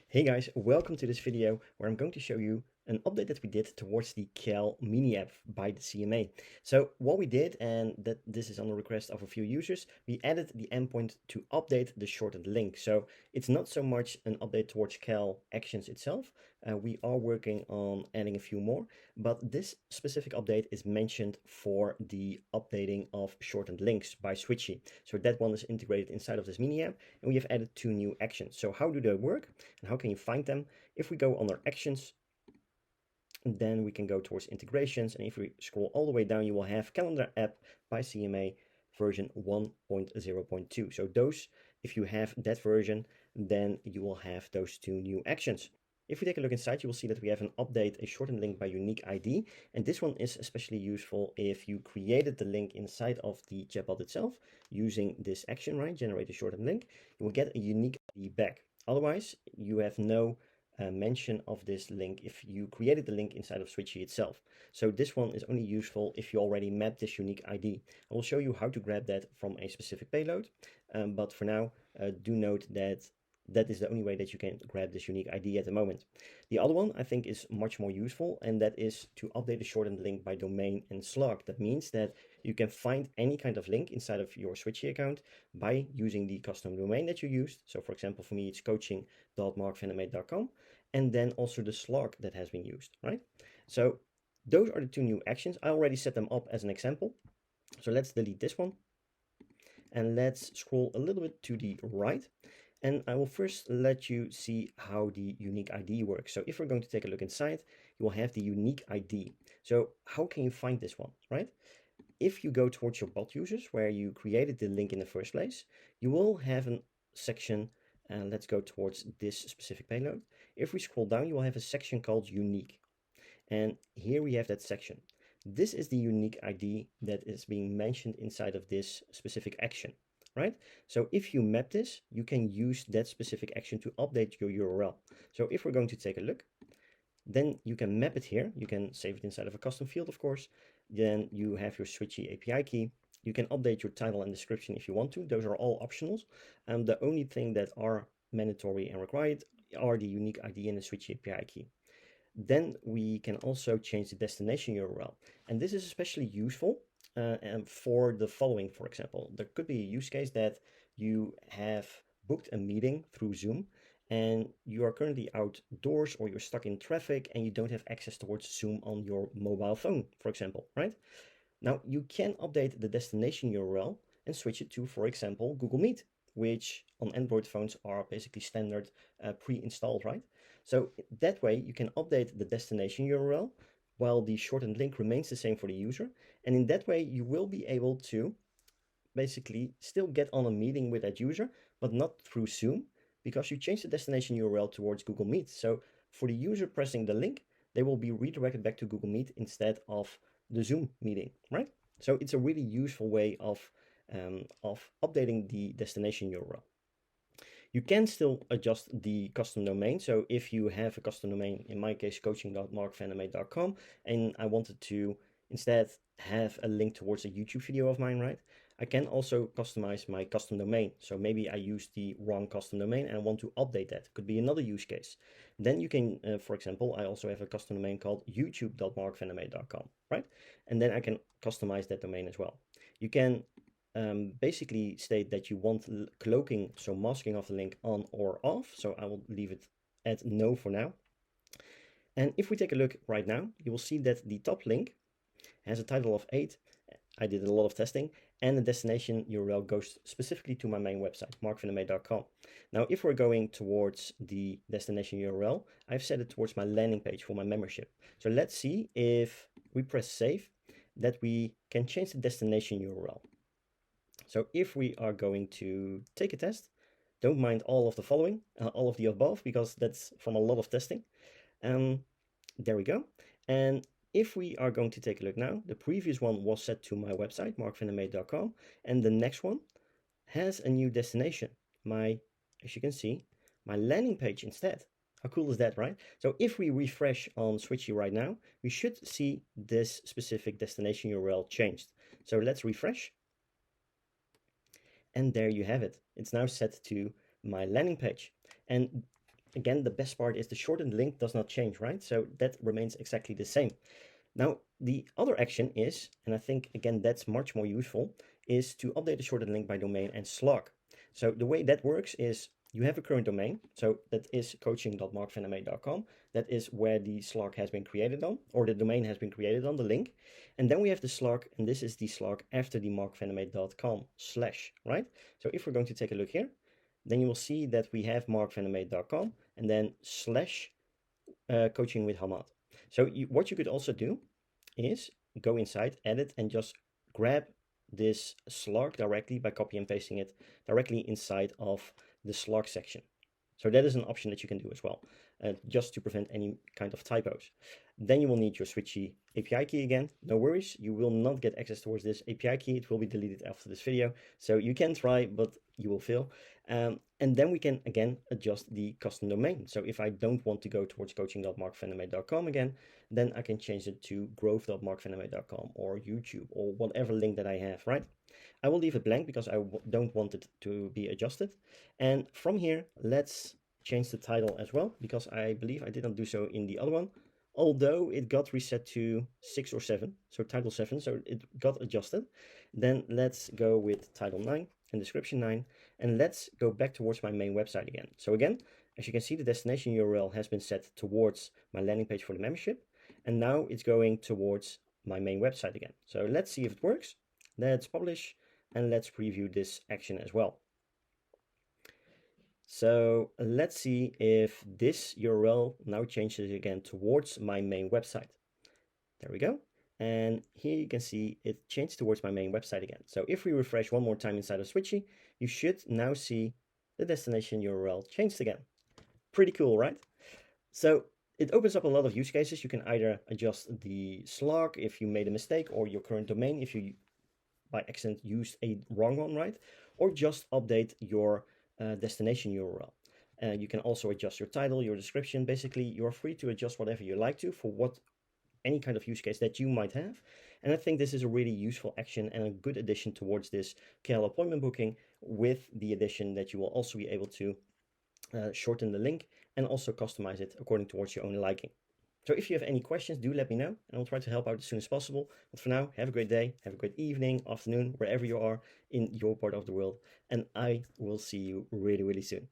Hey guys, welcome to this video where I'm going to show you an update that we did towards the Cal mini app by the CMA. So what we did, and that this is on the request of a few users, we added the endpoint to update the shortened link. So it's not so much an update towards Cal actions itself. We are working on adding a few more, but this specific update is mentioned for the updating of shortened links by Switchy. So that one is integrated inside of this mini app, and we have added two new actions. So how do they work? And how can you find them? If we go under actions, then we can go towards integrations. And if we scroll all the way down, you will have calendar app by CMA version 1.0.2. So those, if you have that version, then you will have those two new actions. If we take a look inside, you will see that we have an update, a shortened link by unique ID. And this one is especially useful if you created the link inside of the chatbot itself using this action, right? Generate a shortened link. You will get a unique ID back. Otherwise, you have no mention of this link if you created the link inside of Switchy itself. So this one is only useful if you already mapped this unique ID. I will show you how to grab that from a specific payload. But for now, do note that that is the only way that you can grab this unique ID at the moment. The other one I think is much more useful, and that is to update the shortened link by domain and slug. That means that you can find any kind of link inside of your Switchy account by using the custom domain that you used. So for example, for me, it's coaching.markvandermeet.com, and then also the slug that has been used, right? So those are the two new actions. I already set them up as an example. So let's delete this one. And let's scroll a little bit to the right. And I will first let you see how the unique ID works. So if we're going to take a look inside, you will have the unique ID. So how can you find this one, right? If you go towards your bot users where you created the link in the first place, you will have a section, and let's go towards this specific payload. If we scroll down, you will have a section called unique. And here we have that section. This is the unique ID that is being mentioned inside of this specific action, right? So if you map this, you can use that specific action to update your URL. So if we're going to take a look, then you can map it here. You can save it inside of a custom field, of course. Then you have your Switchy API key. You can update your title and description if you want to. Those are all optionals. The only thing that are mandatory and required are the unique ID and the Switchy API key. Then we can also change the destination URL. And this is especially useful for the following, for example. There could be a use case that you have booked a meeting through Zoom and you are currently outdoors or you're stuck in traffic and you don't have access towards Zoom on your mobile phone, for example, right? Now you can update the destination URL and switch it to, for example, Google Meet, which on Android phones are basically standard pre-installed, right? So that way you can update the destination URL while the shortened link remains the same for the user. And in that way, you will be able to basically still get on a meeting with that user, but not through Zoom because you changed the destination URL towards Google Meet. So for the user pressing the link, they will be redirected back to Google Meet instead of the Zoom meeting, right? So it's a really useful way of updating the destination URL. You can still adjust the custom domain. So if you have a custom domain, in my case, coaching.markvandermeet.com, and I wanted to instead have a link towards a YouTube video of mine, right? I can also customize my custom domain. So maybe I used the wrong custom domain and I want to update that. Could be another use case. Then you can, for example, I also have a custom domain called youtube.markvandermeet.com, right? And then I can customize that domain as well. You can basically state that you want cloaking, so masking of the link on or off. So I will leave it at no for now. And if we take a look right now, you will see that the top link has a title of 8. I did a lot of testing, and the destination URL goes specifically to my main website, markvandermeet.com. Now, if we're going towards the destination URL, I've set it towards my landing page for my membership. So let's see if we press save, that we can change the destination URL. So if we are going to take a test, don't mind all of the following, all of the above, because that's from a lot of testing. There we go. And if we are going to take a look now, the previous one was set to my website, markvandermeet.com, and the next one has a new destination. As you can see, my landing page instead. How cool is that, right? So if we refresh on Switchy right now, we should see this specific destination URL changed. So let's refresh. And there you have it. It's now set to my landing page. And again, the best part is the shortened link does not change, right? So that remains exactly the same. Now, the other action is, and I think, again, that's much more useful, is to update the shortened link by domain and slug. So the way that works is you have a current domain. So that is coaching.markvandermeij.com. That is where the slug has been created on, or the domain has been created on, the link. And then we have the slug, and this is the slug after the markvandermeij.com / right? So if we're going to take a look here, then you will see that we have markvandermeij.com and then / coaching with Hamad. So what you could also do is go inside, edit, and just grab this slug directly by copy and pasting it directly inside of the slug section. So that is an option that you can do as well, just to prevent any kind of typos. Then you will need your Switchy API key again. No worries, you will not get access towards this API key. It will be deleted after this video. So you can try, but you will fail. And then we can, again, adjust the custom domain. So if I don't want to go towards coaching.markvandermeij.com again, then I can change it to growth.markvandermeij.com or YouTube or whatever link that I have, right? I will leave it blank because I don't want it to be adjusted. And from here, let's change the title as well, because I believe I didn't do so in the other one, although it got reset to 6 or 7, so title 7, so it got adjusted. Then let's go with title 9 and description 9, and let's go back towards my main website again. So again, as you can see, the destination URL has been set towards my landing page for the membership, and now it's going towards my main website again. So let's see if it works. Let's publish, and let's preview this action as well. So let's see if this URL now changes again towards my main website. There we go. And here you can see it changed towards my main website again. So if we refresh one more time inside of Switchy, you should now see the destination URL changed again. Pretty cool, right? So it opens up a lot of use cases. You can either adjust the slug if you made a mistake, or your current domain if you by accident used a wrong one, right? Or just update your destination URL. You can also adjust your title, your description. Basically, you're free to adjust whatever you like to for any kind of use case that you might have. And I think this is a really useful action and a good addition towards this KL appointment booking, with the addition that you will also be able to shorten the link and also customize it according towards your own liking. So if you have any questions, do let me know, and I'll try to help out as soon as possible. But for now, have a great day, have a great evening, afternoon, wherever you are in your part of the world, and I will see you really, really soon.